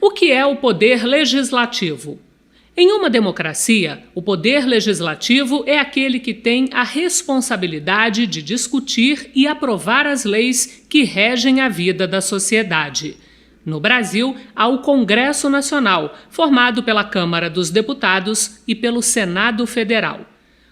O que é o poder legislativo? Em uma democracia, o poder legislativo é aquele que tem a responsabilidade de discutir e aprovar as leis que regem a vida da sociedade. No Brasil, há o Congresso Nacional, formado pela Câmara dos Deputados e pelo Senado Federal.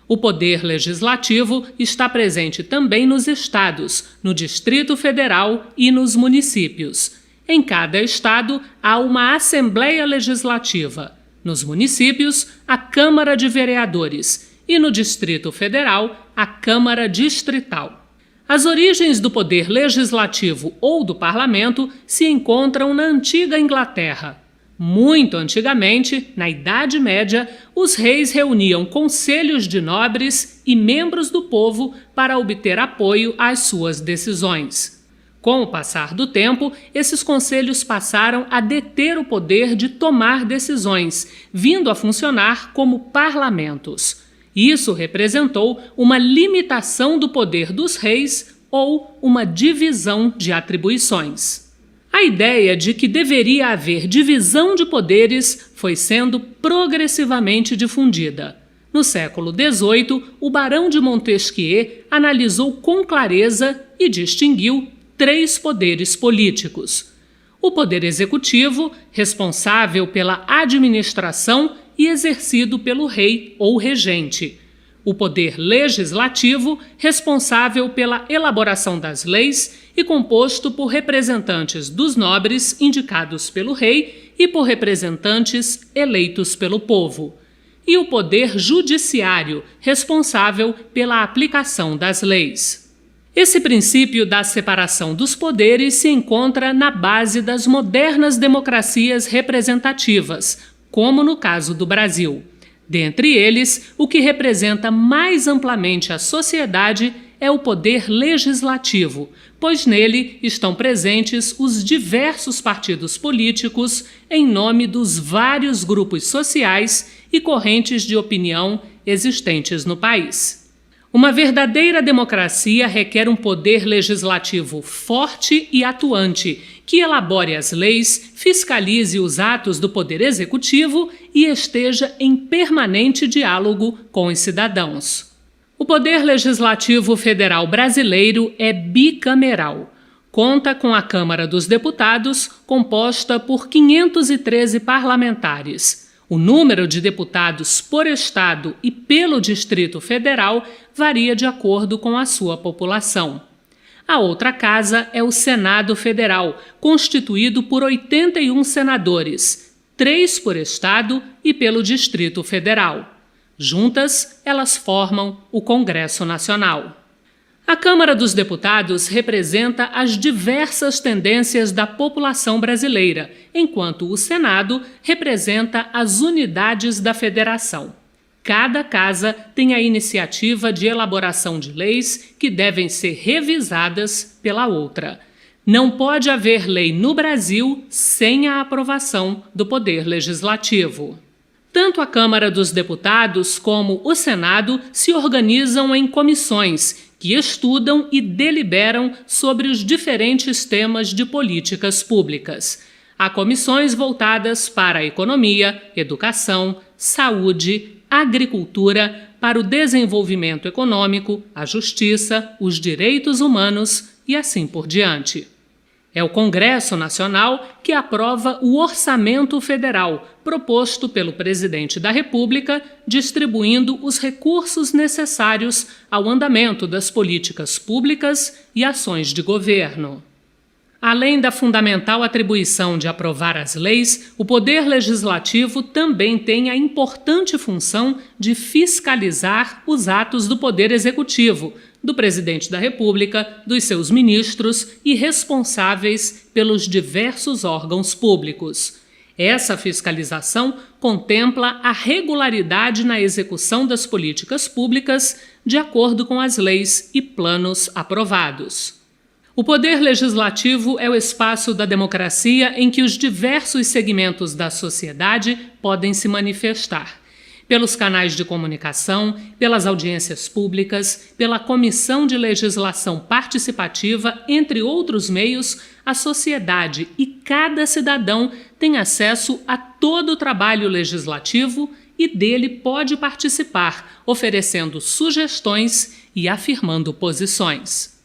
O poder legislativo está presente também nos estados, no Distrito Federal e nos municípios. Em cada estado, há uma Assembleia Legislativa. Nos municípios, a Câmara de Vereadores e no Distrito Federal, a Câmara Distrital. As origens do poder legislativo ou do parlamento se encontram na antiga Inglaterra. Muito antigamente, na Idade Média, os reis reuniam conselhos de nobres e membros do povo para obter apoio às suas decisões. Com o passar do tempo, esses conselhos passaram a deter o poder de tomar decisões, vindo a funcionar como parlamentos. Isso representou uma limitação do poder dos reis ou uma divisão de atribuições. A ideia de que deveria haver divisão de poderes foi sendo progressivamente difundida. No século XVIII, o Barão de Montesquieu analisou com clareza e distinguiu 3 poderes políticos. O poder executivo, responsável pela administração e exercido pelo rei ou regente. O poder legislativo, responsável pela elaboração das leis e composto por representantes dos nobres indicados pelo rei e por representantes eleitos pelo povo. E o poder judiciário, responsável pela aplicação das leis. Esse princípio da separação dos poderes se encontra na base das modernas democracias representativas, como no caso do Brasil. Dentre eles, o que representa mais amplamente a sociedade é o poder legislativo, pois nele estão presentes os diversos partidos políticos em nome dos vários grupos sociais e correntes de opinião existentes no país. Uma verdadeira democracia requer um poder legislativo forte e atuante, que elabore as leis, fiscalize os atos do poder executivo e esteja em permanente diálogo com os cidadãos. O poder legislativo federal brasileiro é bicameral. Conta com a Câmara dos Deputados, composta por 513 parlamentares. O número de deputados por estado e pelo Distrito Federal varia de acordo com a sua população. A outra casa é o Senado Federal, constituído por 81 senadores, 3 por estado e pelo Distrito Federal. Juntas, elas formam o Congresso Nacional. A Câmara dos Deputados representa as diversas tendências da população brasileira, enquanto o Senado representa as unidades da federação. Cada casa tem a iniciativa de elaboração de leis que devem ser revisadas pela outra. Não pode haver lei no Brasil sem a aprovação do Poder Legislativo. Tanto a Câmara dos Deputados como o Senado se organizam em comissões que estudam e deliberam sobre os diferentes temas de políticas públicas. Há comissões voltadas para a economia, educação, saúde, agricultura, para o desenvolvimento econômico, a justiça, os direitos humanos e assim por diante. É o Congresso Nacional que aprova o Orçamento Federal, proposto pelo Presidente da República, distribuindo os recursos necessários ao andamento das políticas públicas e ações de governo. Além da fundamental atribuição de aprovar as leis, o Poder Legislativo também tem a importante função de fiscalizar os atos do Poder Executivo, do Presidente da República, dos seus ministros e responsáveis pelos diversos órgãos públicos. Essa fiscalização contempla a regularidade na execução das políticas públicas de acordo com as leis e planos aprovados. O Poder Legislativo é o espaço da democracia em que os diversos segmentos da sociedade podem se manifestar. pelos canais de comunicação, pelas audiências públicas, pela Comissão de Legislação Participativa, entre outros meios, a sociedade e cada cidadão tem acesso a todo o trabalho legislativo e dele pode participar, oferecendo sugestões e afirmando posições.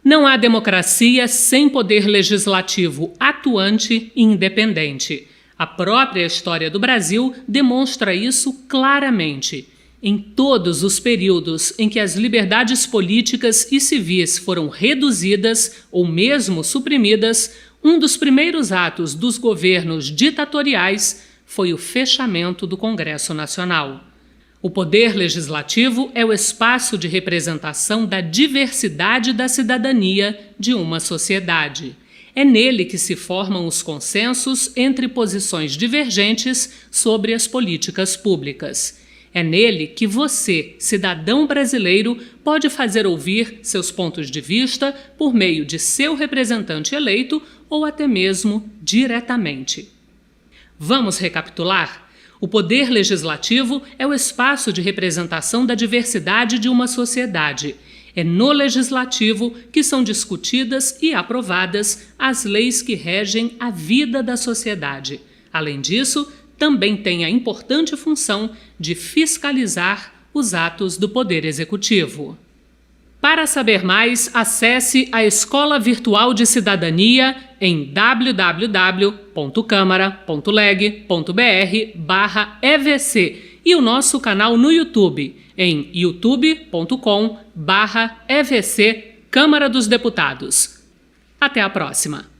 Não há democracia sem poder legislativo atuante e independente. A própria história do Brasil demonstra isso claramente. Em todos os períodos em que as liberdades políticas e civis foram reduzidas ou mesmo suprimidas, um dos primeiros atos dos governos ditatoriais foi o fechamento do Congresso Nacional. O poder legislativo é o espaço de representação da diversidade da cidadania de uma sociedade. É nele que se formam os consensos entre posições divergentes sobre as políticas públicas. É nele que você, cidadão brasileiro, pode fazer ouvir seus pontos de vista por meio de seu representante eleito ou até mesmo diretamente. Vamos recapitular? O poder legislativo é o espaço de representação da diversidade de uma sociedade. É no legislativo que são discutidas e aprovadas as leis que regem a vida da sociedade. Além disso, também tem a importante função de fiscalizar os atos do Poder Executivo. Para saber mais, acesse a Escola Virtual de Cidadania em www.câmara.leg.br/EVC e o nosso canal no YouTube em youtube.com/EVC Câmara dos Deputados. Até a próxima!